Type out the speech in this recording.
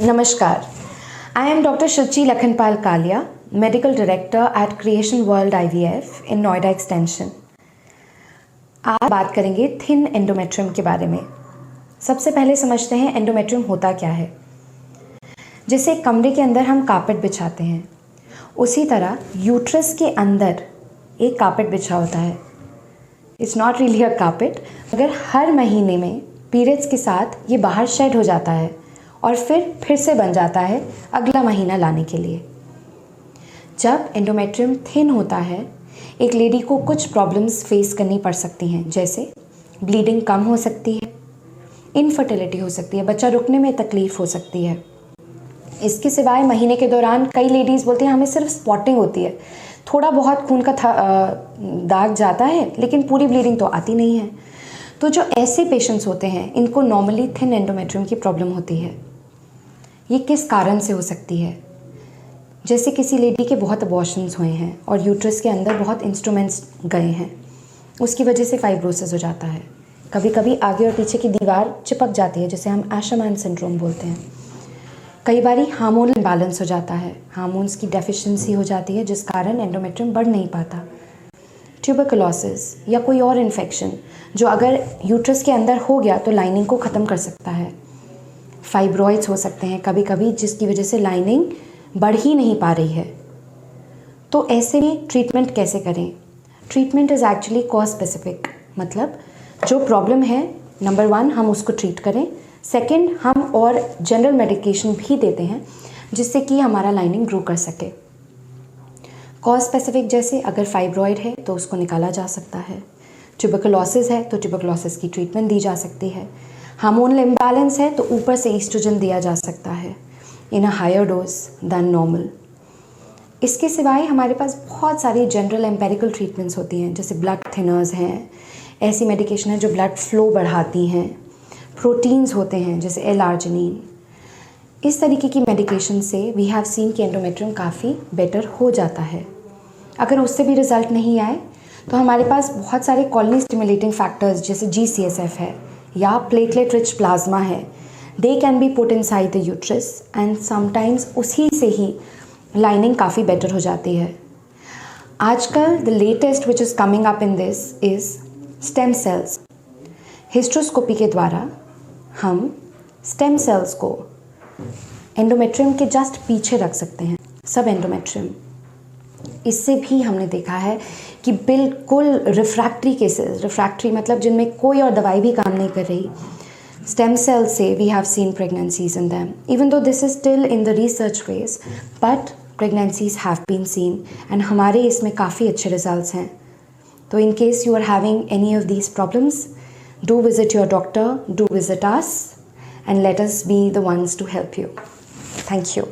Namaskar. I am Dr. Shruchi Lakhanpal Kalia, Medical Director at Creation World IVF in Noida Extension. आज बात करेंगे thin endometrium के बारे में। सबसे पहले समझते हैं एंडोमेट्रियम होता क्या है। जैसे कमरे के अंदर हम कारपेट बिछाते हैं, उसी तरह यूट्रस के अंदर एक कारपेट बिछा होता है। It's not really a carpet, मगर हर महीने में पीरियड्स के साथ ये बाहर शेड हो जाता है और फिर से बन जाता है अगला महीना लाने के लिए। जब एंडोमेट्रियम थिन होता है, एक लेडी को कुछ प्रॉब्लम्स फेस करनी पड़ सकती हैं, जैसे ब्लीडिंग कम हो सकती है, इनफर्टिलिटी हो सकती है, बच्चा रुकने में तकलीफ़ हो सकती है। इसके सिवाय महीने के दौरान कई लेडीज़ बोलती हैं हमें सिर्फ स्पॉटिंग होती है, थोड़ा बहुत खून का दाग जाता है, लेकिन पूरी ब्लीडिंग तो आती नहीं है। तो जो ऐसे पेशेंट्स होते हैं, इनको नॉर्मली थिन एंडोमेट्रियम की प्रॉब्लम होती है। ये किस कारण से हो सकती है? जैसे किसी लेडी के बहुत अबॉर्शंस हुए हैं और यूट्रस के अंदर बहुत इंस्ट्रूमेंट्स गए हैं, उसकी वजह से फाइब्रोसिस हो जाता है। कभी कभी आगे और पीछे की दीवार चिपक जाती है, जिसे हम एशरमैन सिंड्रोम बोलते हैं। कई बार हार्मोनल इम्बैलेंस हो जाता है, हार्मोन्स की डेफिशिएंसी हो जाती है, जिस कारण एंडोमेट्रियम बढ़ नहीं पाता। ट्यूबरकुलोसिस या कोई और इन्फेक्शन जो अगर यूट्रस के अंदर हो गया तो लाइनिंग को ख़त्म कर सकता है। फाइब्रॉइड्स हो सकते हैं कभी कभी, जिसकी वजह से लाइनिंग बढ़ ही नहीं पा रही है। तो ऐसे में ट्रीटमेंट कैसे करें? Treatment is actually cause specific, मतलब जो प्रॉब्लम है, नंबर 1 हम उसको ट्रीट करें, सेकंड हम और जनरल मेडिकेशन भी देते हैं जिससे कि हमारा लाइनिंग ग्रो कर सके। कॉज स्पेसिफिक जैसे अगर फाइब्रॉइड है तो उसको निकाला जा सकता है, ट्यूबरकुलोसिस है तो ट्यूबरकुलोसिस की ट्रीटमेंट दी जा सकती है, हार्मोनल इम्बैलेंस है तो ऊपर से ईस्ट्रोजन दिया जा सकता है in a higher dose than normal. इसके सिवाय हमारे पास बहुत सारी जनरल एम्पेरिकल ट्रीटमेंट्स होती हैं, जैसे ब्लड थिनर्स हैं, ऐसी मेडिकेशन है जो ब्लड फ्लो बढ़ाती हैं, प्रोटीन्स होते हैं जैसे एल-आर्जिनिन। इस तरीके की मेडिकेशन से वी हैव सीन कि एंडोमेट्रियम काफ़ी बेटर हो जाता है। अगर उससे भी रिजल्ट नहीं आए तो हमारे पास बहुत सारे कॉलोनी स्टिमुलेटिंग फैक्टर्स जैसे GCSF है या प्लेटलेट रिच प्लाज्मा है, they can be put inside the uterus and sometimes उसी से ही लाइनिंग काफ़ी बेटर हो जाती है। आजकल the latest which is coming up in this is stem cells. Hysteroscopy के द्वारा हम स्टेम सेल्स को एंडोमेट्रियम के जस्ट पीछे रख सकते हैं, सब एंडोमेट्रियम। इससे भी हमने देखा है कि बिल्कुल रिफ्रैक्टरी केसेस, रिफ्रैक्टरी मतलब जिनमें कोई और दवाई भी काम नहीं कर रही, स्टेम सेल से we have seen pregnancies in them, even though this is still in the research phase, but pregnancies have been seen and हमारे इसमें काफ़ी अच्छे रिजल्ट्स हैं। तो in case you are having any of these problems, do visit your doctor, do visit us and let us be the ones to help you. Thank you.